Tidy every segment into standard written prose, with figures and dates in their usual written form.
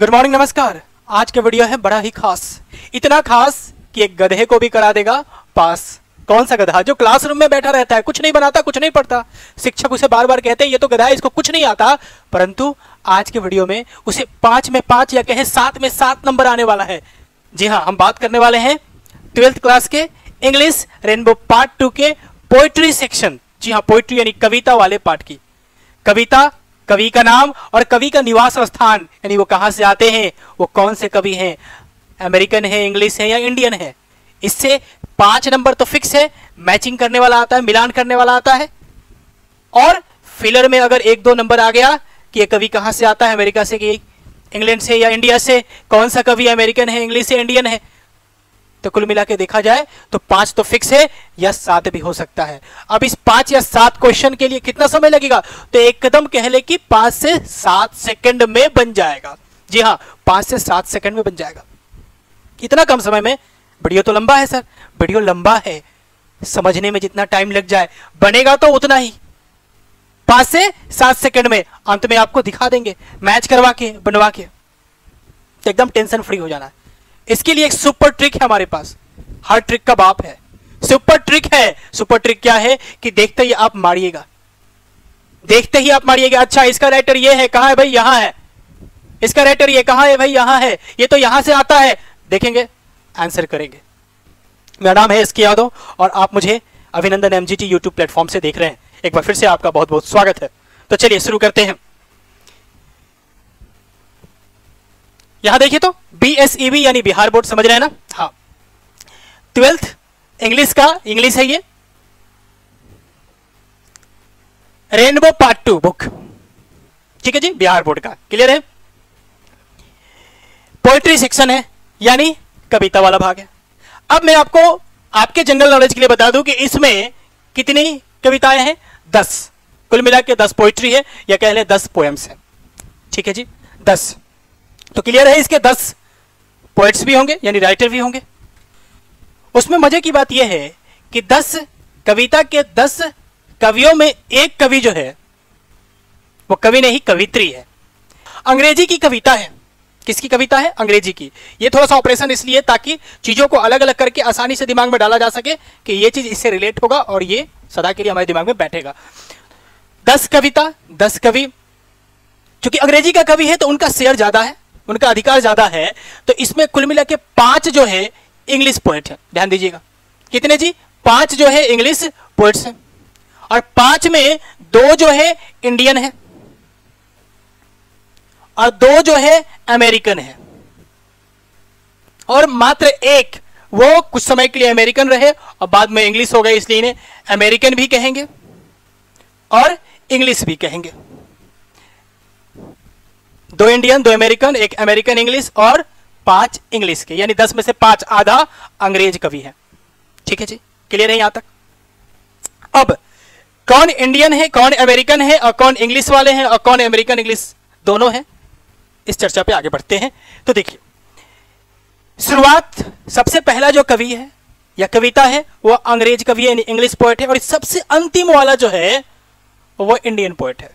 Good morning, नमस्कार। आज का वीडियो है बड़ा ही खास, इतना खास कि एक गधे को भी करा देगा पास। कौन सा गधा? जो क्लासरूम में बैठा रहता है, कुछ नहीं बनाता, कुछ नहीं पढ़ता, शिक्षक उसे बार बार कहते हैं ये तो गधा है, इसको कुछ नहीं आता, परंतु आज के वीडियो में उसे 5 में 5 या कहे 7 में 7 नंबर आने वाला है। जी हाँ, हम बात करने वाले हैं 12th क्लास के इंग्लिश रेनबो पार्ट 2 के पोइट्री सेक्शन। जी हाँ, पोइट्री यानी कविता वाले पार्ट की। कविता, कवि का नाम और कवि का निवास स्थान, यानी वो कहां से आते हैं, वो कौन से कवि हैं, अमेरिकन है, इंग्लिश है या इंडियन है। इससे 5 नंबर तो फिक्स है, मैचिंग करने वाला आता है, मिलान करने वाला आता है। और फिलर में अगर 1-2 नंबर आ गया कि ये कवि कहां से आता है, अमेरिका से कि इंग्लैंड से या इंडिया से, कौन सा कवि अमेरिकन है, इंग्लिश से, इंडियन है, तो कुल मिला के देखा जाए तो 5 तो फिक्स है या 7 भी हो सकता है। अब इस 5 या 7 क्वेश्चन के लिए कितना समय लगेगा, तो एकदम कह ले कि 5 से 7 सेकंड में बन जाएगा। जी हाँ, 5 से 7 सेकंड में बन जाएगा। इतना कम समय में? वीडियो तो लंबा है सर, वीडियो लंबा है, समझने में जितना टाइम लग जाए बनेगा तो उतना ही। 5 से 7 सेकंड में अंत में आपको दिखा देंगे, मैच करवा के, बनवा के, तो एकदम टेंशन फ्री हो जाना है। इसके लिए एक सुपर ट्रिक है हमारे पास, हर ट्रिक का बाप है, सुपर ट्रिक है। सुपर ट्रिक क्या है कि देखते ही आप मारिएगा, देखते ही आप मारिएगा। अच्छा, इसका राइटर ये है, कहां है भाई? यहां है। इसका राइटर ये कहां है भाई? यहां है। ये तो यहां से आता है, देखेंगे, आंसर करेंगे। मेरा नाम है एसके यादव और आप मुझे अभिनंदन एमजीटी यूट्यूब प्लेटफॉर्म से देख रहे हैं। एक बार फिर से आपका बहुत बहुत स्वागत है। तो चलिए शुरू करते हैं। यहां देखिए तो BSEB यानी बिहार बोर्ड, समझ रहे हैं ना? हाँ, 12th इंग्लिश का, इंग्लिश है ये, रेनबो पार्ट 2 बुक, ठीक है जी, बिहार बोर्ड का। क्लियर है? पोइट्री सेक्शन है यानी कविता वाला भाग है। अब मैं आपको आपके जनरल नॉलेज के लिए बता दूं कि इसमें कितनी कविताएं हैं? 10, कुल मिला के 10 पोइट्री है या कह ले 10 पोएम्स है। ठीक है जी, 10। तो क्लियर है, इसके 10 पोएट्स भी होंगे यानी राइटर भी होंगे। उसमें मजे की बात यह है कि 10 कविता के 10 कवियों में एक कवि जो है वो कवि नहीं, कवित्री है। अंग्रेजी की कविता है। किसकी कविता है? अंग्रेजी की। ये थोड़ा सा ऑपरेशन इसलिए ताकि चीजों को अलग अलग करके आसानी से दिमाग में डाला जा सके कि ये चीज इससे रिलेट होगा और ये सदा के लिए हमारे दिमाग में बैठेगा। 10 कविता, 10 कवि। क्योंकि अंग्रेजी का कवि है तो उनका शेयर ज्यादा है, उनका अधिकार ज्यादा है, तो इसमें कुल मिला के 5 जो है इंग्लिश पोएट है। ध्यान दीजिएगा, कितने जी? 5 जो है इंग्लिश पोएट्स हैं और 5 में 2 जो है इंडियन है और 2 जो है अमेरिकन है और मात्र एक वो कुछ समय के लिए अमेरिकन रहे और बाद में इंग्लिश हो गए, इसलिए इन्हें अमेरिकन भी कहेंगे और इंग्लिश भी कहेंगे। 2 इंडियन, 2 अमेरिकन, 1 अमेरिकन इंग्लिश और 5 इंग्लिश के, यानी 10 में से 5 आधा अंग्रेज कवि है। ठीक है जी, क्लियर है यहां तक? अब कौन इंडियन है, कौन अमेरिकन है और कौन इंग्लिश वाले हैं और कौन अमेरिकन इंग्लिश दोनों है, इस चर्चा पे आगे बढ़ते हैं। तो देखिए, शुरुआत, सबसे पहला जो कवि है या कविता है वो अंग्रेज कवि है यानी इंग्लिश पोएट है और सबसे अंतिम वाला जो है वो इंडियन पोएट है।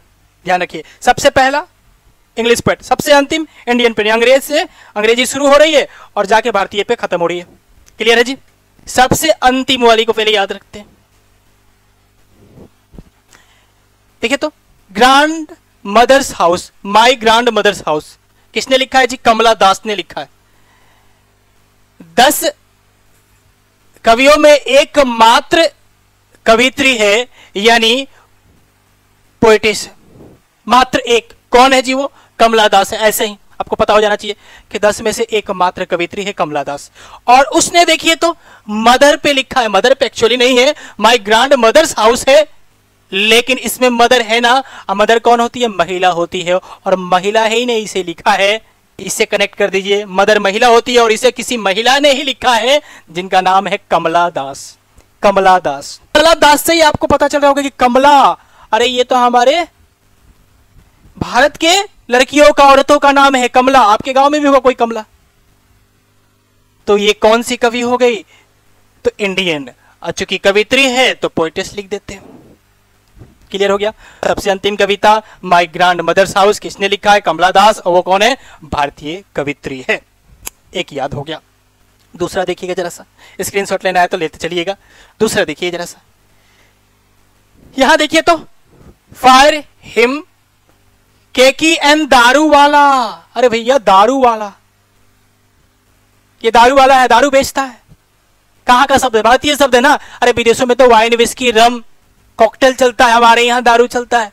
ध्यान रखिए, सबसे पहला इंग्लिश पोएट, सबसे अंतिम इंडियन पोएट। अंग्रेज से अंग्रेजी शुरू हो रही है और जाके भारतीय पे खत्म हो रही है। क्लियर है जी? सबसे अंतिम वाली को पहले याद रखते हैं। देखिए तो, ग्रांड मदर्स हाउस, माई ग्रांड मदर्स हाउस, किसने लिखा है जी? कमला दास ने लिखा है। 10 कवियों में एकमात्र कवित्री है यानी पोएटिस, मात्र एक। कौन है जी? वो कमला दास है। ऐसे ही आपको पता हो जाना चाहिए कि 10 में से एकमात्र कवित्री है कमला दास। और उसने देखिए तो मदर पे लिखा है, मदर पे एक्चुअली नहीं है, माई ग्रांड मदर्स हाउस है, लेकिन इसमें मदर है ना। मदर कौन होती है? महिला होती है और महिला ही ने इसे लिखा है। इससे कनेक्ट कर दीजिए, मदर महिला होती है और इसे किसी महिला ने ही लिखा है जिनका नाम है कमला दास। कमला दास, कमला दास से ही आपको पता चल रहा होगा कि कमला, अरे ये तो हमारे भारत के लड़कियों का, औरतों का नाम है कमला। आपके गांव में भी होगा कोई कमला। तो ये कौन सी कवि हो गई? तो इंडियन। चूंकि कवित्री है तो पोइटेस लिख देते हैं। क्लियर हो गया। सबसे अंतिम कविता माई ग्रैंड मदर्स हाउस किसने लिखा है? कमला दास, और वो कौन है? भारतीय कवित्री है। एक याद हो गया। दूसरा देखिएगा जरा सा, स्क्रीनशॉट लेना है तो लेते चलिएगा। दूसरा देखिए जरा सा, यहां देखिए तो फायर हिम केकी एंड दारू वाला। अरे भैया दारू वाला, ये दारू वाला है, दारू बेचता है। कहां का शब्द है? भारतीय शब्द है ना। अरे विदेशों में तो वाइन, विस्की, रम, कॉकटेल चलता है, हमारे यहां दारू चलता है।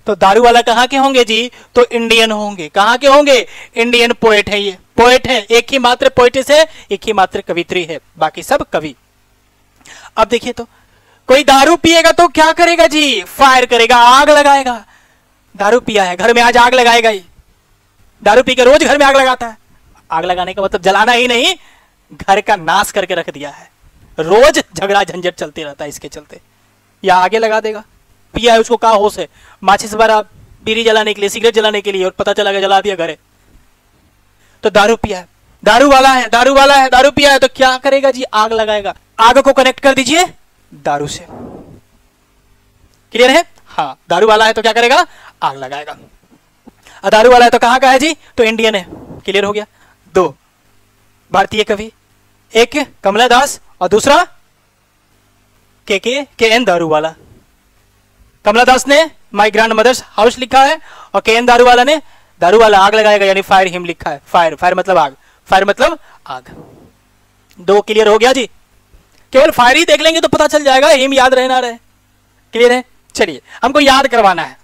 तो दारू वाला कहां के होंगे जी? तो इंडियन होंगे। कहां के होंगे? इंडियन पोएट है। ये पोएट है, एक ही मात्र पोएटिस है, एक ही मात्र कवित्री है, बाकी सब कवि। अब देखिए तो कोई दारू पिएगा तो क्या करेगा जी? फायर करेगा, आग लगाएगा। दारू पिया है, घर में आज आग लगाएगा ही। दारू पी के रोज घर में आग लगाता है। आग लगाने का मतलब जलाना ही नहीं, घर का नाश करके रख दिया है। रोज झगड़ा झंझट चलते रहता है इसके चलते। या आगे लगा देगा। पिया है, उसको कहा होश है, माचिस भरा बीड़ी जलाने के लिए, सिगरेट जलाने के लिए, और पता चला जला दिया घरे। तो दारू पिया है, दारू वाला है, दारू वाला है, दारू पिया है, तो क्या करेगा जी? आग लगाएगा। आग को कनेक्ट कर दीजिए दारू से। क्लियर है? हाँ, दारू वाला है तो क्या करेगा? आग लगाएगा। दारू वाला है तो कहां का है जी? तो इंडियन है। क्लियर हो गया। दो भारतीय कवि, एक कमला दास और दूसरा के एन दारू वाला। कमला दास ने माई ग्रैंड मदर्स हाउस लिखा है और के एन दारू वाला ने दारू वाला आग लगाएगा यानी फायर हिम लिखा है। फायर, फायर मतलब आग, फायर मतलब आग। दो क्लियर हो गया जी। केवल फायर ही देख लेंगे तो पता चल जाएगा, हिम याद रहे ना रहे। क्लियर है? चलिए, हमको याद करवाना है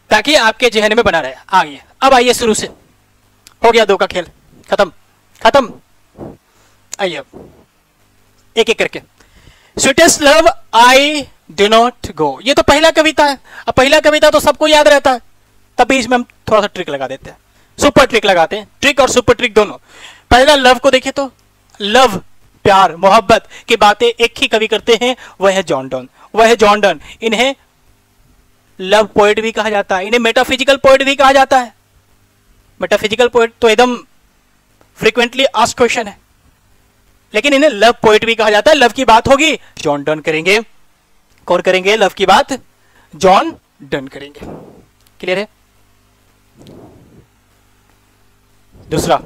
ताकि आपके जहन में बना रहे। आइए, अब आइए शुरू से। हो गया दो का खेल, खत्म खत्म। आइए एक एक करके। Sweetest love I do not go, ये तो पहला कविता है। अब पहला कविता तो सबको याद रहता है, तब बीच में हम थोड़ा सा ट्रिक लगा देते हैं, सुपर ट्रिक लगाते हैं। ट्रिक और सुपर ट्रिक दोनों। पहला लव को देखे तो लव, प्यार, मोहब्बत की बातें एक ही कवि करते हैं, वह है जॉन डॉन। वह है जॉन डॉन। इन्हें लव पोएट भी कहा जाता है, इन्हें मेटाफिजिकल पोएट भी कहा जाता है। मेटाफिजिकल पोएट तो एकदम फ्रीक्वेंटली आस्क्ड क्वेश्चन है, लेकिन इन्हें लव पोएट भी कहा जाता है। लव की बात होगी जॉन डॉन करेंगे। कौन करेंगे लव की बात? जॉन डॉन करेंगे। क्लियर है? दूसरा,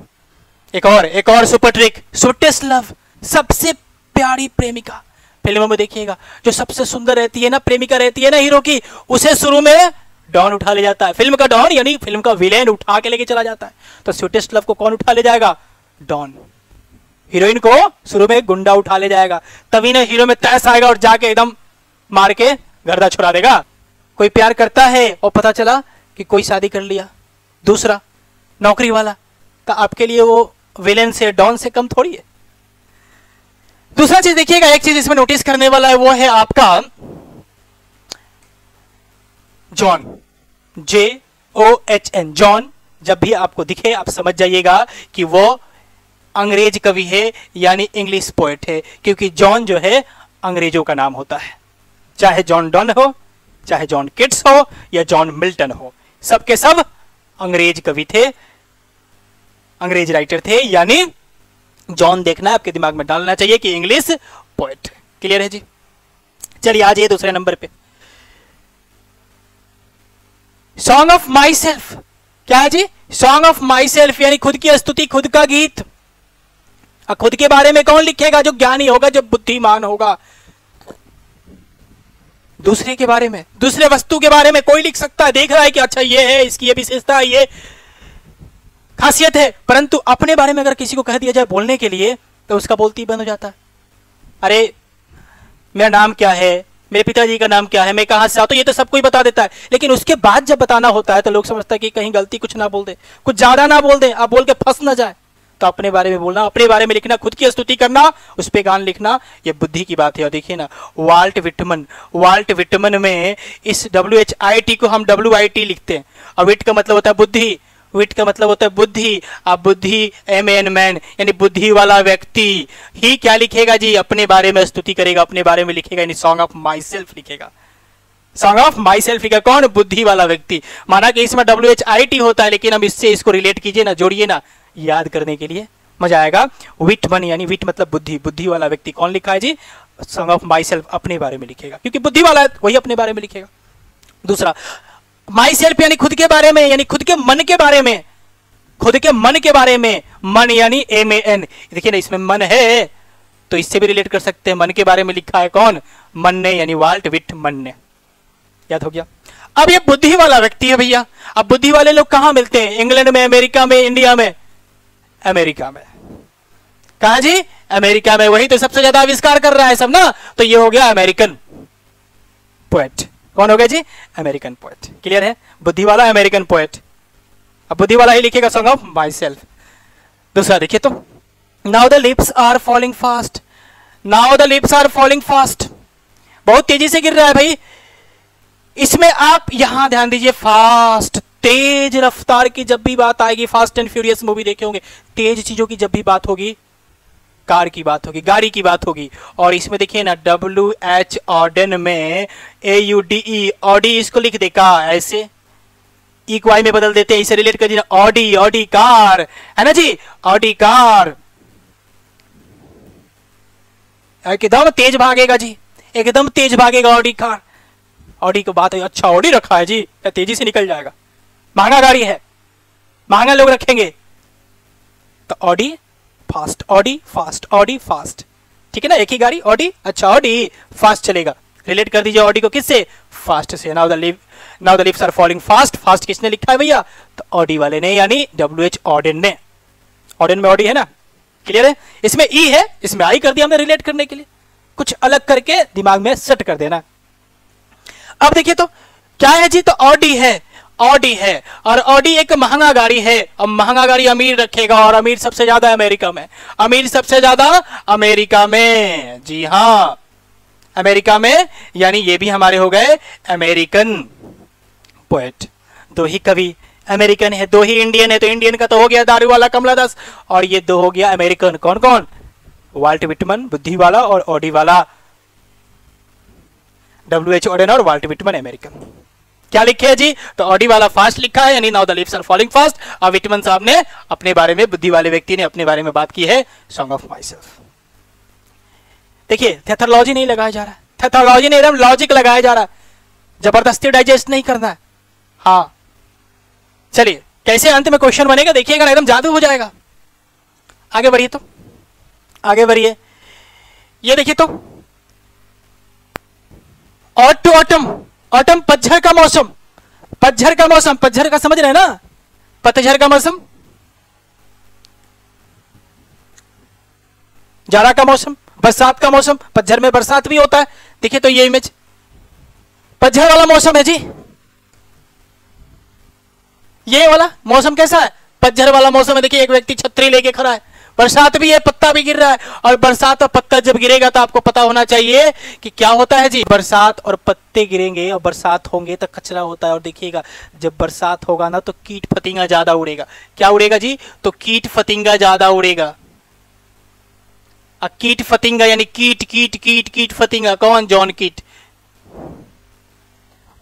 एक और सुपर ट्रिक, स्वीटेस्ट लव, सबसे प्यारी प्रेमिका। फिल्मों में देखिएगा जो सबसे सुंदर रहती है ना, प्रेमिका रहती है ना हीरो की, उसे शुरू में डॉन उठा ले जाता है। फिल्म का डॉन यानी फिल्म का विलेन उठा के लेके चला जाता है। तो स्वीटेस्ट लव को कौन उठा ले जाएगा? डॉन। हीरोइन को शुरू में गुंडा उठा ले जाएगा, तभी ना हीरो में तैस आएगा और जाके एकदम मार के गर्दा छुड़ा देगा। कोई प्यार करता है और पता चला कि कोई शादी कर लिया, दूसरा नौकरी वाला, तो आपके लिए वो विलेन से, डॉन से कम थोड़ी है। दूसरा चीज देखिएगा, एक चीज इसमें नोटिस करने वाला है, वो है आपका जॉन, JOHN। जॉन जब भी आपको दिखे आप समझ जाइएगा कि वो अंग्रेज कवि है यानी इंग्लिश पोएट है, क्योंकि जॉन जो है अंग्रेजों का नाम होता है। चाहे जॉन डॉन हो, चाहे जॉन किट्स हो या जॉन मिल्टन हो, सबके सब अंग्रेज कवि थे, अंग्रेज राइटर थे। यानी जॉन देखना है, आपके दिमाग में डालना चाहिए कि इंग्लिश पोएट। क्लियर है जी? चलिए आ जाइए दूसरे नंबर पे। सॉन्ग ऑफ माई सेल्फ, क्या है जी? सॉन्ग ऑफ माई सेल्फ यानी खुद की स्तुति, खुद का गीत। खुद के बारे में कौन लिखेगा? जो ज्ञानी होगा, जो बुद्धिमान होगा। दूसरे के बारे में, दूसरे वस्तु के बारे में कोई लिख सकता है, देख रहा है कि अच्छा ये है, इसकी ये विशेषता है, ये खासियत है, परंतु अपने बारे में अगर किसी को कह दिया जाए बोलने के लिए तो उसका बोलती बंद हो जाता है। अरे मेरा नाम क्या है, मेरे पिताजी का नाम क्या है, मैं कहां से आता हूं, ये तो सब कोई बता देता है, लेकिन उसके बाद जब बताना होता है तो लोग समझता है कि कहीं गलती कुछ ना बोल दे, कुछ ज्यादा ना बोल दे, आप बोल के फंस ना जाए। तो अपने बारे में बोलना, अपने बारे में लिखना, खुद की स्तुति करना, उस पे गान लिखना, ये बुद्धि की बात है। और देखिए ना, वाल्ट विटमन में इस WHIT को हम WIT लिखते हैं, और विट का मतलब होता है बुद्धि, विट का मतलब होता है बुद्धि। आप बुद्धि MAN मैन यानी बुद्धि वाला व्यक्ति ही क्या लिखेगा जी? अपने बारे में स्तुति करेगा, अपने बारे में लिखेगा, यानी सॉन्ग ऑफ माई सेल्फ लिखेगा। सॉन्ग ऑफ माई सेल्फ लिखेगा कौन? बुद्धि वाला व्यक्ति। माना कि इसमें WHIT होता है, लेकिन अब इससे इसको रिलेट कीजिए ना, जोड़िए ना, याद करने के लिए मजा आएगा। विटमन यानी विट मतलब बुद्धि, बुद्धि वाला व्यक्ति कौन लिखा है जी? सॉन्ग ऑफ माई सेल्फ, अपने बारे में लिखेगा, क्योंकि बुद्धि वाला है वही अपने बारे में लिखेगा। दूसरा माई सेल्फ यानी खुद के बारे में, यानी खुद के मन के बारे में, खुद के मन के बारे में, मन यानी MAN। देखिए ना इसमें मन है तो इससे भी रिलेट कर सकते हैं, मन के बारे में लिखा है कौन, मन ने, यानी वाल्ट विटमन ने। याद हो गया। अब ये बुद्धि वाला व्यक्ति है भैया। अब बुद्धि वाले लोग कहां मिलते हैं, इंग्लैंड में, अमेरिका में, इंडिया में? अमेरिका में। कहा जी, अमेरिका में। वही तो सबसे ज्यादा आविष्कार कर रहा है सब ना, तो ये हो गया अमेरिकन पोएट। कौन हो गया जी, अमेरिकन पोएट। क्लियर है, बुद्धि वाला अमेरिकन पोएट। अब बुद्धि वाला ही लिखेगा सॉन्ग ऑफ माई सेल्फ। दूसरा देखिए तो, now the lips are falling fast, now the lips are falling fast, बहुत तेजी से गिर रहा है भाई। इसमें आप यहां ध्यान दीजिए, फास्ट, तेज रफ्तार की जब भी बात आएगी, फास्ट एंड फ्यूरियस मूवी देखे होंगे, तेज चीजों की जब भी बात होगी, कार की बात होगी, गाड़ी की बात होगी। और इसमें देखिए ना WH ऑर्डन में AUDE, ऑडी इसको लिख देगा ऐसे, ई को आई में बदल देते हैं, इसे रिलेट कर दीजिए, ऑडी, ऑडी कार है ना जी, ऑडी कार एकदम तेज भागेगा जी, एकदम तेज भागेगा ऑडी कार। ऑडी को बात है, अच्छा ऑडी रखा है जी, तेजी से निकल जाएगा, महंगा गाड़ी है, महंगा लोग रखेंगे, तो Audi fast, Audi fast, Audi fast, ठीक है ना, एक ही गाड़ी ऑडी, अच्छा ऑडी फास्ट चलेगा। रिलेट कर दीजिए ऑडी को किससे, फास्ट से। Now the lips are falling fast, fast किसने लिखा है भैया, तो ऑडी वाले ने, यानी WH ऑर्डन ने। ऑर्डन में ऑडी है ना, क्लियर है। इसमें ई है, इसमें आई कर दिया हमने रिलेट करने के लिए, कुछ अलग करके दिमाग में सेट कर देना। अब देखिए तो क्या है जी, तो ऑडी है, ऑडी है, और ऑडी एक महंगा गाड़ी है। अब महंगा गाड़ी अमीर रखेगा, और अमीर सबसे ज्यादा अमेरिका में, अमीर सबसे ज्यादा अमेरिका में, जी हाँ अमेरिका में, यानी ये भी हमारे हो गए अमेरिकन पोएट। दो ही कवि अमेरिकन है, दो ही इंडियन है, तो इंडियन का तो हो गया दारू वाला कमला दास, और ये दो हो गया अमेरिकन। कौन कौन, वाल्ट विटमन बुद्धि वाला, और ऑडी वाला WH ऑर्डन, और वाल्ट विटमन अमेरिकन। क्या लिखे है जी, तो ऑडी वाला फास्ट लिखा है, यानी now the lips are falling fast, और विटमन साहब ने अपने बारे में, बुद्धि वाले व्यक्ति ने अपने बारे में बात की है, सॉन्ग ऑफ माई सेल्फ। देखिए थेथोलॉजी नहीं लगाया जा रहा, थेथोलॉजी नहीं, एकदम लॉजिक लगाया जा रहा, जबरदस्ती डाइजेस्ट नहीं करना है। हाँ चलिए, कैसे अंत में क्वेश्चन बनेगा देखिएगा, एकदम जादू हो जाएगा। आगे बढ़िए तो, आगे बढ़िए, ये देखिए तो, ऑटो ऑटम, ऑटम पतझड़ का मौसम, पतझड़ का मौसम, पतझड़ का समझ रहे हैं ना, पतझड़ का मौसम, जाड़ा का मौसम, बरसात का मौसम, पतझड़ में बरसात भी होता है। देखिए तो ये इमेज पतझड़ वाला मौसम है जी, ये वाला मौसम कैसा है, पतझड़ वाला मौसम है। देखिए एक व्यक्ति छतरी लेके खड़ा है, बरसात भी है, पत्ता भी गिर रहा है, और बरसात और पत्ता जब गिरेगा तो आपको पता होना चाहिए कि क्या होता है जी, बरसात और पत्ते गिरेंगे और बरसात होंगे तो कचरा होता है। और देखिएगा जब बरसात होगा ना तो कीट फतिंगा ज्यादा उड़ेगा। क्या उड़ेगा जी, तो कीट फतिंगा ज्यादा उड़ेगा। कीट फतिंगा यानी कीट कीट कीट कीट फतिंगा, कौन, जॉन कीट।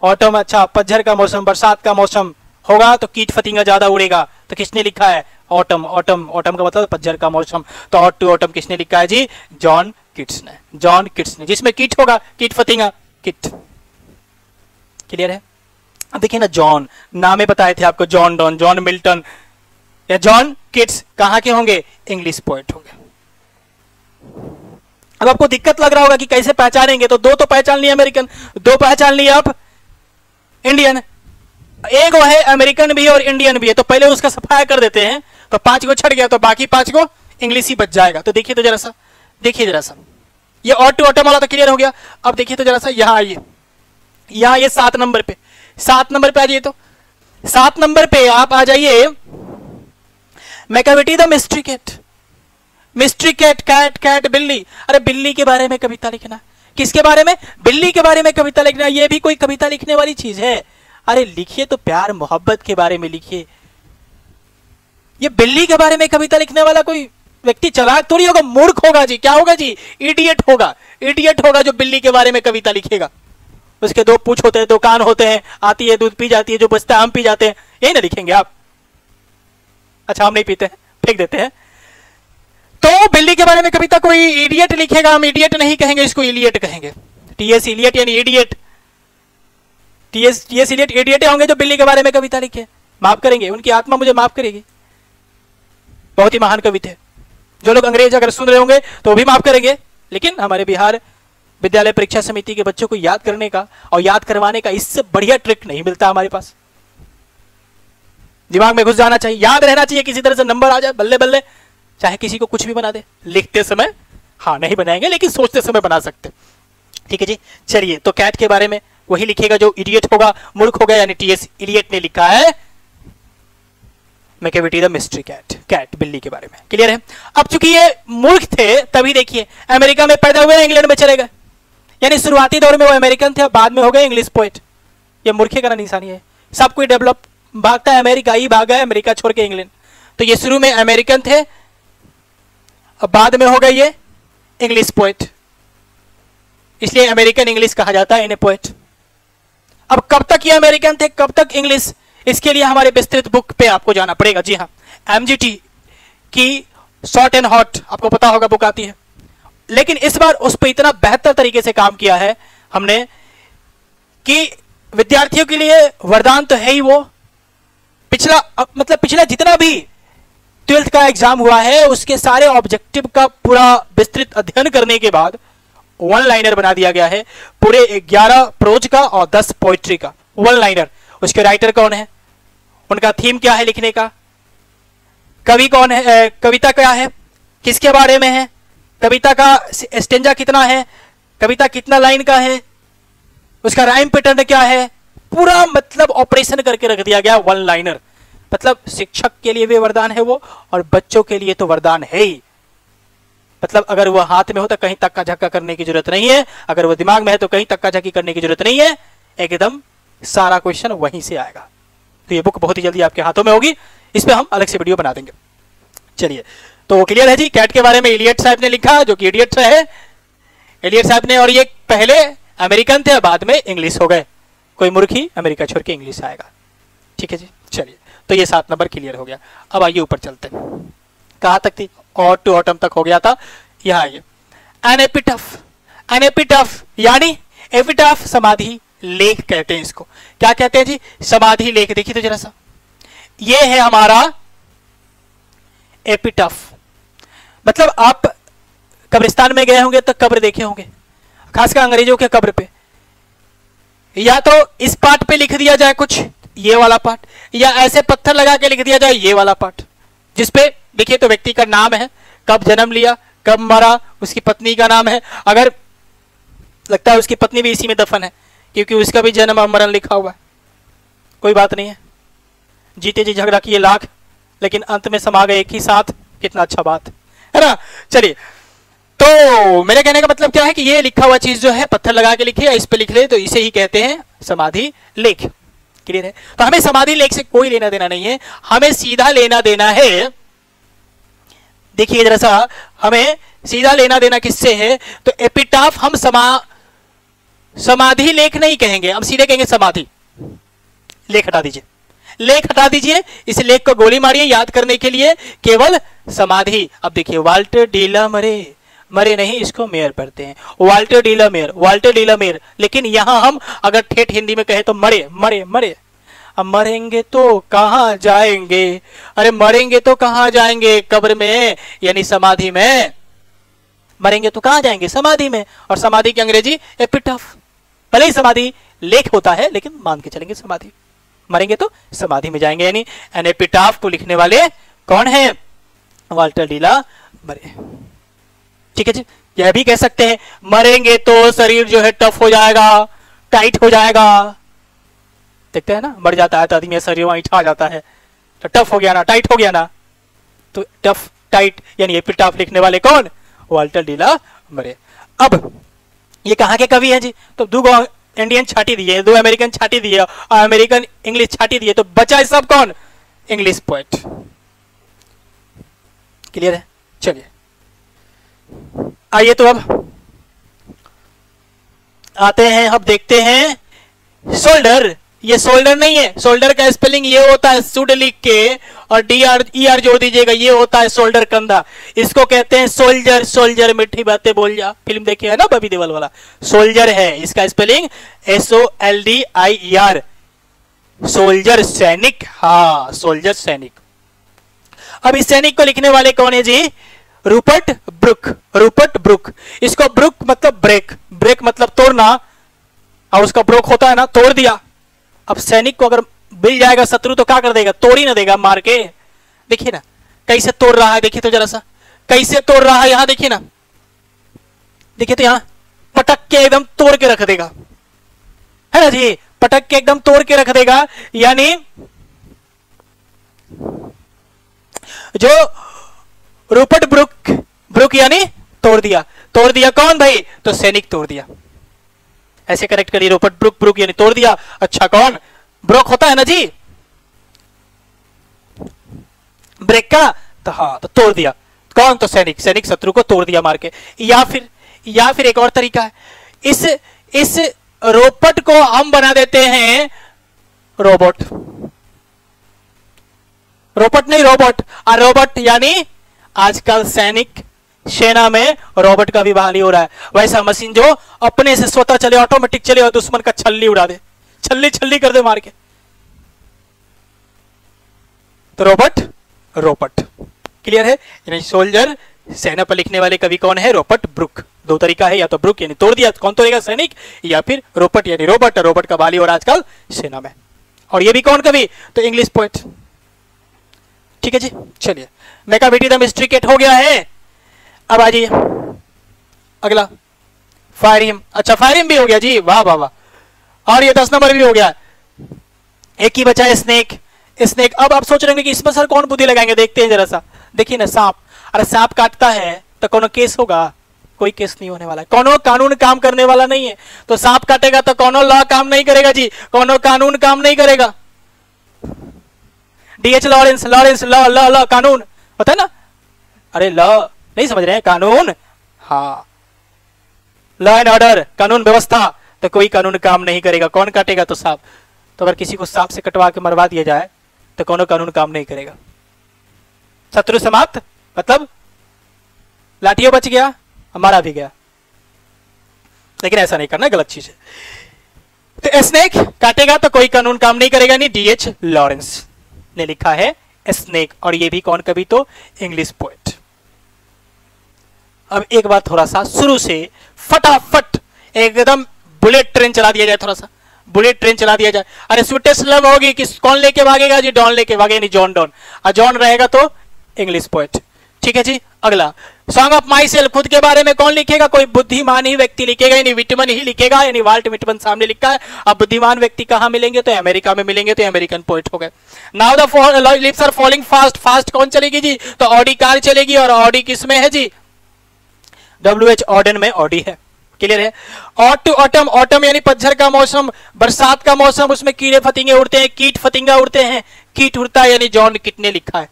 ऑटम, अच्छा पतझड़ का मौसम, बरसात का मौसम होगा तो कीट फतिंगा ज्यादा उड़ेगा, तो किसने लिखा है, ऑटम। ऑटम, ऑटम का मतलब पतझड़ का मौसम, तो ऑट टू ऑटम किसने लिखा है जी, जॉन किट्स ने, जॉन किट्स ने। जिसमें कीट होगा, कीट फतिंगा, किट। क्लियर है। अब देखिए ना, जॉन नाम में बताए थे आपको, जॉन डॉन, जॉन मिल्टन या जॉन किट्स कहां के होंगे, इंग्लिश पोएट होंगे। अब आपको दिक्कत लग रहा होगा कि कैसे पहचानेंगे, तो दो तो पहचान लिए अमेरिकन, दो पहचान लिए आप इंडियन, एक वो है अमेरिकन भी और इंडियन भी है, तो पहले उसका सफाया कर देते हैं, तो 5 को छट गया, तो बाकी 5 को इंग्लिश ही बच जाएगा। तो देखिए तो जरा सा, देखिए जरा सा, ये ऑट टू ऑटम वाला तो क्लियर हो गया। अब देखिए तो जरा सा, यहां आइए, यहां ये 7 नंबर पे, 7 नंबर पे आ जाइए, तो 7 नंबर पे आप आ जाइए, Macavity the mystery cat. Mystery cat, cat cat बिल्ली, अरे बिल्ली के बारे में कविता लिखना, किसके बारे में, बिल्ली के बारे में कविता लिखना, ये भी कोई कविता लिखने वाली चीज है। अरे लिखिए तो प्यार मोहब्बत के बारे में लिखिए, ये बिल्ली के बारे में कविता लिखने वाला कोई व्यक्ति चालाक थोड़ी होगा, मूर्ख होगा जी। क्या होगा जी, इडियट होगा, इडियट होगा जो बिल्ली के बारे में कविता लिखेगा। उसके 2 पूंछ होते हैं, 2 कान होते हैं, आती है दूध पी जाती है, जो बचता है हम पी जाते हैं, यही ना लिखेंगे आप। अच्छा हम नहीं पीते हैं, फेंक देते हैं। तो बिल्ली के बारे में कविता कोई इडियट लिखेगा, हम इडियट नहीं कहेंगे, इसको इलियट कहेंगे। TS इलियट यानी इडियट। टीएस इलियट इडियट होंगे जो बिल्ली के बारे में कविता लिखे, माफ करेंगे, उनकी आत्मा मुझे माफ करेगी, बहुत ही महान कवि थे। जो लोग अंग्रेज अगर सुन रहे होंगे तो भी माफ करेंगे, लेकिन हमारे बिहार विद्यालय परीक्षा समिति के बच्चों को याद करने का और याद करवाने का इससे बढ़िया ट्रिक नहीं मिलता हमारे पास। दिमाग में घुस जाना चाहिए, याद रहना चाहिए, किसी तरह से नंबर आ जाए, बल्ले बल्ले, चाहे किसी को कुछ भी बना दे। लिखते समय हाँ नहीं बनाएंगे, लेकिन सोचते समय बना सकते। ठीक है जी, चलिए। तो कैट के बारे में वही लिखेगा जो इडियट होगा, मूर्ख होगा, यानी टीएस इलियट ने लिखा है Macavity the mystery cat, cat बिल्ली के बारे में। क्लियर है? अब चूंकि ये मूर्ख थे, तभी देखिए अमेरिका में पैदा हुए, इंग्लैंड में चले गए, यानी शुरुआती दौर में वो अमेरिकन थे, बाद में हो गए इंग्लिश पोएट। ये मूर्खे का निशानी है। सब कोई डेवलप भागता है, अमेरिका ही भागा है, अमेरिका छोड़ के इंग्लैंड। तो ये शुरू में अमेरिकन थे, अब बाद में हो गए ये इंग्लिश पोएट, इसलिए अमेरिकन इंग्लिश कहा जाता है इन्हें पोएट। अब कब तक ये अमेरिकन थे, कब तक इंग्लिश, इसके लिए हमारे विस्तृत बुक पे आपको जाना पड़ेगा। जी हाँ, एमजीटी की शॉर्ट एंड हॉट, आपको पता होगा बुक आती है, लेकिन इस बार उस पर इतना बेहतर तरीके से काम किया है हमने कि विद्यार्थियों के लिए वरदान तो है ही वो। पिछला जितना भी 12th का एग्जाम हुआ है, उसके सारे ऑब्जेक्टिव का पूरा विस्तृत अध्ययन करने के बाद वन लाइनर बना दिया गया है, पूरे 11 प्रोज का और 10 पोइट्री का वन लाइनर। उसके राइटर कौन है, उनका थीम क्या है लिखने का, कवि कौन है, कविता क्या है, किसके बारे में है, कविता का स्टेंजा कितना है, कविता कितना लाइन का है, उसका राइम पैटर्न क्या है, पूरा मतलब ऑपरेशन करके रख दिया गया वन लाइनर। मतलब शिक्षक के लिए भी वरदान है वो, और बच्चों के लिए तो वरदान है ही। मतलब अगर वो हाथ में हो तो कहीं तक्का झक्का करने की जरूरत नहीं है, अगर वो दिमाग में है तो कहीं तक्का झक्की करने की जरूरत नहीं है, एकदम सारा क्वेश्चन वहीं से आएगा। तो ये बुक बहुत ही जल्दी आपके हाथों में होगी, इस पे हम अलग से वीडियो बना देंगे। चलिए, तो क्लियर है जी। कैट के बारे में इलियट साहब ने लिखा, जो कि इडियट है इलियट साहब ने, और ये पहले अमेरिकन थे, बाद में इंग्लिश हो गए। कोई मूर्खी अमेरिका छोड़ के इंग्लिश आएगा। ठीक है जी, चलिए। तो ये 7 नंबर क्लियर हो गया। अब आइए ऊपर चलते हैं, कहां तक थी, और टू ऑटम तक हो गया था। यहां आइए, एन एपिटफ। एन एपिटफ यानी एपिटफ समाधि लेख कहते हैं इसको। क्या कहते हैं जी, समाधि लेख। देखिए तो जरा सा, ये है हमारा एपिटफ। मतलब आप कब्रिस्तान में गए होंगे तो कब्र देखे होंगे, खासकर अंग्रेजों के कब्र पे, या तो इस पार्ट पे लिख दिया जाए कुछ, ये वाला पार्ट, या ऐसे पत्थर लगा के लिख दिया जाए ये वाला पार्ट, जिसपे देखिए तो व्यक्ति का नाम है, कब जन्म लिया, कब मरा, उसकी पत्नी का नाम है। अगर लगता है उसकी पत्नी भी इसी में दफन है, क्योंकि उसका भी जन्म और मरण लिखा हुआ है। कोई बात नहीं है, जीते जी झगड़ा किए लाख, लेकिन अंत में समा गए एक ही साथ। कितना अच्छा बात है ना। चलिए, तो मेरे कहने का मतलब क्या है कि ये लिखा हुआ चीज जो है, पत्थर लगा के लिखे या इस पे लिख ले, तो इसे ही कहते हैं समाधि लेख। क्लियर है? तो हमें समाधि लेख से कोई लेना देना नहीं है, हमें सीधा लेना देना है, देखिए जरा सा, हमें सीधा लेना देना किससे है, तो एपिटाफ हम समाधि लेख नहीं कहेंगे, हम सीधे कहेंगे समाधि लेख। हटा दीजिए, लेख हटा दीजिए, इस लेख को गोली मारिए याद करने के लिए, केवल समाधि। अब देखिए, वाल्टर डी ला मरे, मरे नहीं, इसको मेयर पढ़ते हैं, Walter de la Mare, Walter de la Mare. लेकिन यहां हम अगर ठेठ हिंदी में कहें तो मरे मरे मरे। अब मरेंगे तो कहां जाएंगे, अरे मरेंगे तो कहां जाएंगे, कब्र में, यानी समाधि में। मरेंगे तो कहां जाएंगे, समाधि में। और समाधि की अंग्रेजी एपिटाफ। भले ही समाधि लेख होता है, लेकिन मान के चलेंगे समाधि। मरेंगे तो समाधि में जाएंगे, यानी एन एपिटाफ को लिखने वाले कौन है, वाल्टर डी ला मरे। ठीक है जी। यह भी कह सकते हैं मरेंगे तो शरीर जो है टफ हो जाएगा, टाइट हो जाएगा। देखते हैं ना, मर जाता है तो आदमी शरीर वहां आ जाता है, तो टफ हो गया ना, टाइट हो गया ना। तो टफ टाइट यानी एपिटाफ लिखने वाले कौन, वाल्टर डी ला मरे। अब ये कहां के कवि हैं जी, तो दो इंडियन छाटी दिए, 2 अमेरिकन छाटी दिए, और अमेरिकन इंग्लिश छाटी दिए, तो बचा सब कौन, इंग्लिश पोएट। क्लियर है? चलिए आइए, तो अब आते हैं, अब देखते हैं शोल्डर ये सोल्डर नहीं है, सोल्डर का स्पेलिंग ये होता है सुड लिख के और ER जोड़ दीजिएगा, ये होता है सोल्डर कंधा। इसको कहते हैं सोल्जर। सोल्जर मीठी बातें बोल जा, फिल्म देखी है ना बॉबी देओल वाला, सोल्जर है इसका स्पेलिंग SOLDIER, सोल्जर सैनिक। हाँ सोल्जर सैनिक। अब इस सैनिक को लिखने वाले कौन है जी? Rupert Brooke. Rupert Brooke. इसको ब्रुक मतलब ब्रेक, ब्रेक मतलब तोड़ना, और उसका ब्रुक होता है ना तोड़ दिया। अब सैनिक को अगर मिल जाएगा शत्रु तो क्या कर देगा? तोड़ ही ना देगा मार के। देखिए ना कैसे तोड़ रहा है, देखिए तो जरा सा कैसे तोड़ रहा है, यहां देखिए ना, देखिए तो यहां पटक के एकदम तोड़ के रख देगा, है ना जी, पटक के एकदम तोड़ के रख देगा। यानी जो रूपर्ट ब्रुक, ब्रुक यानी तोड़ दिया। तोड़ दिया कौन भाई? तो सैनिक तोड़ दिया। ऐसे करेक्ट करिए, रूपर्ट ब्रुक, ब्रुक यानी तोड़ दिया। अच्छा कौन? ब्रोक होता है ना जी ब्रेक का, तो हाँ तो तोड़ दिया। कौन? तो सैनिक। सैनिक शत्रु को तोड़ दिया मार के। या फिर एक और तरीका है, इस रोबोट को हम बना देते हैं रोबोट। रोबोट नहीं रोबोट, रोबोट यानी आजकल सैनिक सेना में रोबोट का भी बहाली हो रहा है। वैसा मशीन जो अपने से स्वतः चले, ऑटोमेटिक चले और दुश्मन का छल्ली उड़ा दे, छल्ली छल्ली कर दे मार के, तो रोबोट रोबोट। क्लियर है? यानी सोल्जर सेना पर लिखने वाले कवि कौन है? Robert Brooke. दो तरीका है, या तो ब्रुक यानी तोड़ दिया, कौन तोड़ेगा? सैनिक, या फिर रोबोट यानी रोबोट, रोबोट का बहाली हो रहा है आजकल सेना में। और ये भी कौन कवि? तो इंग्लिश पोएट। ठीक है जी, चलिए मेकाविटी द मिस्ट्रिकेट हो गया है। अब आ जाइए अगला, फायर हिम। अच्छा फायर हिम भी हो गया जी, वाह वाह वाह। और ये 10 नंबर भी हो गया। एक ही बचा है स्नेक। स्नेक। अब आप सोच रहे होंगे कि इसमें सर कौन बुद्धि लगाएंगे, देखते हैं जरा सा। देखिए ना सांप, अरे सांप काटता है तो कौन केस होगा? कोई केस नहीं होने वाला है, कौन कानून काम करने वाला नहीं है। तो सांप काटेगा तो कौन लॉ काम नहीं करेगा जी, कौन कानून काम नहीं करेगा। DH Lawrence, Lawrence law law law कानून होता है ना, अरे लॉ नहीं समझ रहे हैं, कानून। हाँ लॉ एंड ऑर्डर, कानून व्यवस्था, तो कोई कानून काम नहीं करेगा। कौन काटेगा? तो सांप। तो अगर किसी को सांप से कटवा के मरवा दिया जाए तो कौन कानून काम नहीं करेगा। शत्रु समाप्त, मतलब लाठियों बच गया, हमारा भी गया। लेकिन ऐसा नहीं करना, गलत चीज है। तो स्नेक काटेगा तो कोई कानून काम नहीं करेगा। नहीं, DH लॉरेंस ने लिखा है स्नेक। और ये भी कौन कवि? तो इंग्लिश पोएट। अब एक बार थोड़ा सा शुरू से फटाफट एकदम बुलेट ट्रेन चला दिया जाए, थोड़ा सा बुलेट ट्रेन चला दिया जाए। अरे स्वीटेस्ट लव होगी, किस कौन लेके भागेगा जी? डॉन लेके भागे, नहीं जॉन डॉन। और जॉन रहेगा तो इंग्लिश पोएट। ठीक है जी, अगला सॉन्ग ऑफ माई सेल्फ। खुद के बारे में कौन लिखेगा? कोई बुद्धिमान ही व्यक्ति लिखेगा, यानी विटमन ही लिखेगा, यानी वाल्ट विटमन सामने लिखा है। अब बुद्धिमान व्यक्ति कहां मिलेंगे? तो अमेरिका में मिलेंगे, तो अमेरिकन पोएट हो गए। Now the lips are falling fast. Fast कौन चलेगी जी? तो ऑडी कार चलेगी। और ऑडी किसमें है जी? WH ऑर्डन में ऑडी है। क्लियर है? ऑट टू ऑटम, ऑटम यानी पतझड़ का मौसम, बरसात का मौसम, उसमें कीड़े फतिंगे उड़ते हैं, कीट फतिंगा उड़ते हैं। कीट उड़ता है, यानी जॉन किट ने लिखा है।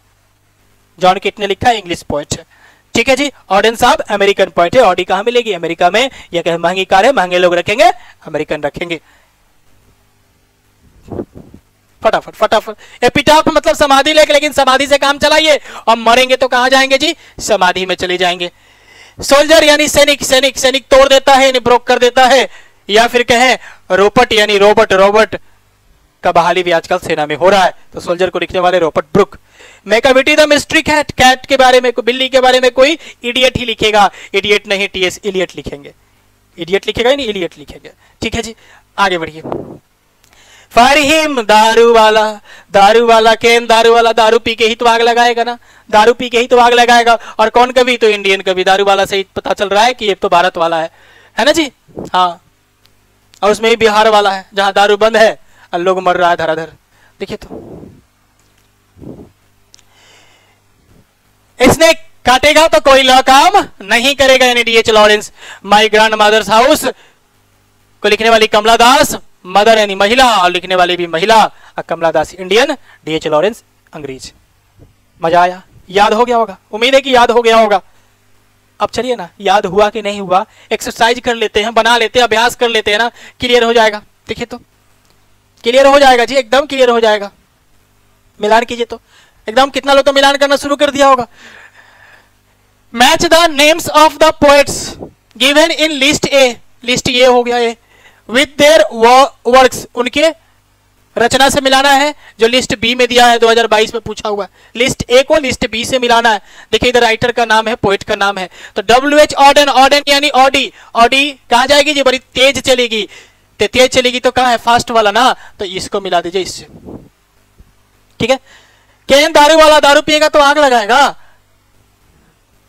जॉन किट ने लिखा है, इंग्लिश पोएट है। ठीक है जी, ऑर्डन साहब अमेरिकन पोएट है। ऑडी कहां मिलेगी? अमेरिका में। यह कहे महंगी कार है, महंगे लोग रखेंगे, अमेरिकन रखेंगे। फटाफट फटाफट। एपिटाफ मतलब समाधि लेके, लेकिन समाधि से काम चलाइए। और मरेंगे तो कहां जाएंगे जी? समाधि में चले जाएंगे। सोल्जर यानी सैनिक, सैनिक सैनिक तोड़ देता है, यानी ब्रोक कर देता है। या फिर कहें रोबोट यानी रोबोट, रोबोट का बहाली भी आजकल सेना में हो रहा है। तो सोल्जर को लिखने वाले robot Brook. Macavity the mystery cat. Cat के बारे में, बिल्ली के बारे में कोई इडियट ही लिखेगा। इडियट नहीं, TS इलियट लिखेंगे। इडियट लिखेगा नहीं, इलियट लिखेंगे। ठीक है जी, आगे बढ़िए। फायर हिम, दारू वाला। दारू वाला कैन, दारू वाला दारू पी के ही तो आग लगाएगा ना, दारू पी के ही तो आग लगाएगा। और कौन कवि? तो इंडियन कवि। दारू वाला से ही पता चल रहा है कि ये तो भारत वाला है ना जी। हाँ, और उसमें भी बिहार वाला है, जहां दारू बंद है और लोग मर रहा है धराधर। देखिए तो इसने काटेगा तो कोई लॉ काम नहीं करेगा, यानी DH Lawrence. My grandmother's house को लिखने वाली कमला दास, मदर यानी महिला, और लिखने वाली भी महिला। कमला दास इंडियन, DH लॉरेंस अंग्रेज। मजा आया? याद हो गया होगा, उम्मीद है कि याद हो गया होगा। अब चलिए ना, याद हुआ कि नहीं हुआ एक्सरसाइज कर लेते हैं, बना लेते हैं, अभ्यास कर लेते हैं ना, क्लियर हो जाएगा। देखिए तो क्लियर हो जाएगा जी, एकदम क्लियर हो जाएगा। मिलान कीजिए तो एकदम, कितना लोग तो मिलान करना शुरू कर दिया होगा। Match the names of the poets given in list A, list A हो गया ए, विद देयर वर्क्स, उनके रचना से मिलाना है, जो लिस्ट बी में दिया है 2022 में पूछा हुआ है। लिस्ट ए को लिस्ट बी से मिलाना है। देखिए इधर राइटर का नाम है, पोएट का नाम है, तो WH ऑर्डन, ऑर्डन यानी ऑडी, ऑडी कहां जाएगी जी, बड़ी तेज चलेगी, तेज चलेगी तो कहां है, फास्ट वाला ना, तो इसको मिला दीजिए इससे, ठीक है। केन दारू वाला, दारू पिएगा तो आग लगाएगा,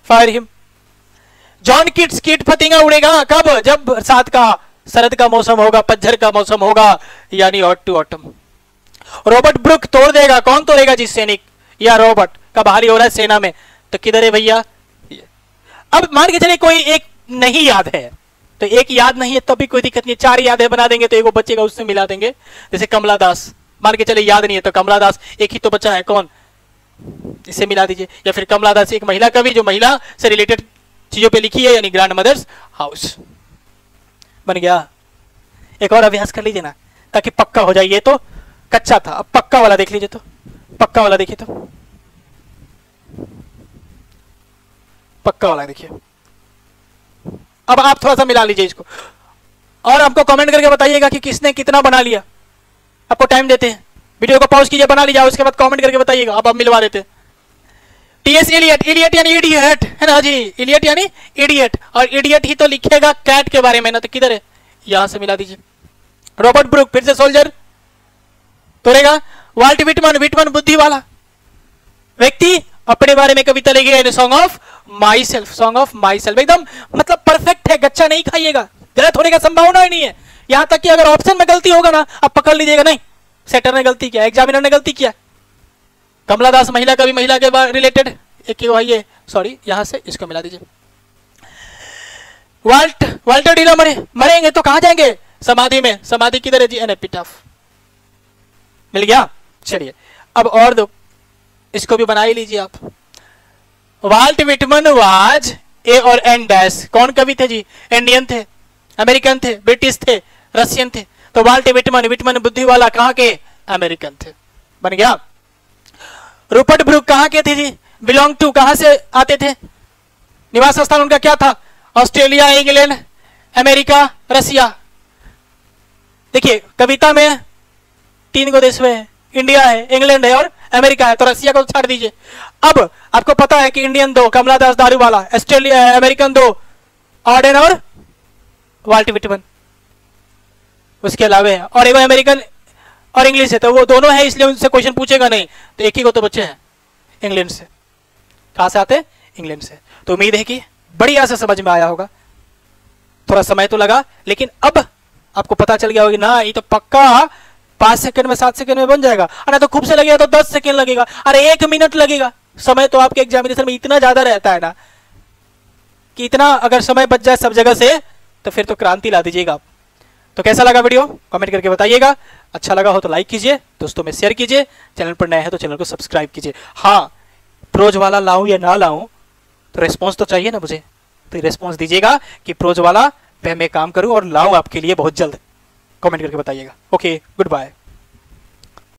फायर हिम। जॉन किट्स, कीट फतिंगा उड़ेगा कब, जब बरसात का, शरद का मौसम होगा, पतझड़ का मौसम होगा, यानी ऑटम। रॉबर्ट ब्रुक तोड़ देगा, कौन तोड़ेगा जी, सैनिक या रॉबर्ट का भारी हो रहा है सेना में, तो किधर है भैया। अब मान के चलिए कोई एक नहीं याद है, तो एक याद नहीं है तो भी कोई दिक्कत नहीं, 4 यादें बना देंगे तो एक बचेगा, उससे मिला देंगे। जैसे कमला दास, मान के चलिए याद नहीं है तो कमला दास एक ही तो बचा है, कौन, इसे मिला दीजिए। या फिर कमला दास एक महिला कवि जो महिला से रिलेटेड चीजों पे लिखी है, यानी ग्रैंड मदर्स हाउस, बन गया। एक और अभ्यास कर लीजिए ना, ताकि पक्का हो जाए। ये तो कच्चा था, अब पक्का वाला देख लीजिए, तो पक्का वाला देखिए, तो पक्का वाला देखिए। अब आप थोड़ा सा मिला लीजिए इसको, और आपको कमेंट करके बताइएगा कि किसने कितना बना लिया। आपको टाइम देते हैं, वीडियो को पॉज कीजिए, बना लीजिए, उसके बाद कमेंट करके बताइएगा। अब मिलवा देते हैं। टीएस इलियट, इलियट यानी इडियट है ना जी, इलियट यानी इडियट, और इडियट ही तो लिखेगा कैट के बारे में ना, तो किधर है, यहां से मिला दीजिए। रॉबर्ट ब्रुक फिर से सोल्जर तोड़ेगा। वाल्ट विटमन, विटमन बुद्धि वाला व्यक्ति, अपने बारे में कविता लिखेगा, song of my self, song of my self, एकदम मतलब परफेक्ट है, गच्चा नहीं खाइएगा, गलत होने का संभावना ही नहीं है। यहां तक कि अगर ऑप्शन में गलती होगा ना, आप पकड़ लीजिएगा, नहीं सेटर ने गलती किया, एग्जामिनर ने गलती किया। कमला दास महिला कवि, महिला के रिलेटेड एक ये, सॉरी यहां से इसको मिला दीजिए। वाल्टर डीला मरेंगे तो कहां जाएंगे, समाधि में, समाधि किधर है जी, एपिटाफ, मिल गया। चलिए अब और दो, इसको भी बना ही लीजिए आप। वाल्ट विटमन वाज ए और एन डैश, कौन कवि थे जी, इंडियन थे, अमेरिकन थे, ब्रिटिश थे, रशियन थे, तो वाल्ट विटमन, विटमन बुद्धि वाला कहां के, अमेरिकन थे, बन गया। रूपर्ट ब्रुक कहां के थे जी, बिलोंग टू कहां से आते थे, निवास स्थान उनका क्या था, ऑस्ट्रेलिया, इंग्लैंड, अमेरिका, रसिया। देखिए कविता में 3 को देश में, इंडिया है, इंग्लैंड है और अमेरिका है, तो रसिया को छाड़ दीजिए। अब आपको पता है कि इंडियन 2 कमला दास दारू वाला, ऑस्ट्रेलिया, अमेरिकन 2 ऑर्डन और वाल्ट विटमन, उसके अलावा है, और एगो अमेरिकन और इंग्लिश है, तो वो दोनों है, इसलिए उनसे क्वेश्चन पूछेगा नहीं, तो एक ही को तो बच्चे हैं इंग्लैंड से। कहां से आते, इंग्लैंड से। तो उम्मीद है कि बढ़िया से समझ में आया होगा, थोड़ा समय तो लगा, लेकिन अब आपको पता चल गया होगा ना, ये तो पक्का 5 सेकंड में, 7 सेकंड में बन जाएगा। अरे तो खूब से लगेगा तो 10 सेकंड लगेगा, अरे 1 मिनट लगेगा। समय तो आपके एग्जामिनेशन में इतना ज्यादा रहता है ना, कि इतना अगर समय बच जाए सब जगह से, तो फिर तो क्रांति ला दीजिएगा आप। तो कैसा लगा वीडियो, कमेंट करके बताइएगा। अच्छा लगा हो तो लाइक कीजिए, दोस्तों में शेयर कीजिए, चैनल पर नए हैं तो चैनल को सब्सक्राइब कीजिए। हाँ, प्रोज वाला लाऊं या ना लाऊं, तो रेस्पॉन्स तो चाहिए ना मुझे, तो रेस्पॉन्स दीजिएगा कि प्रोज वाला पे मैं काम करूं और लाऊं आपके लिए बहुत जल्द। कमेंट करके बताइएगा। Okay, good bye.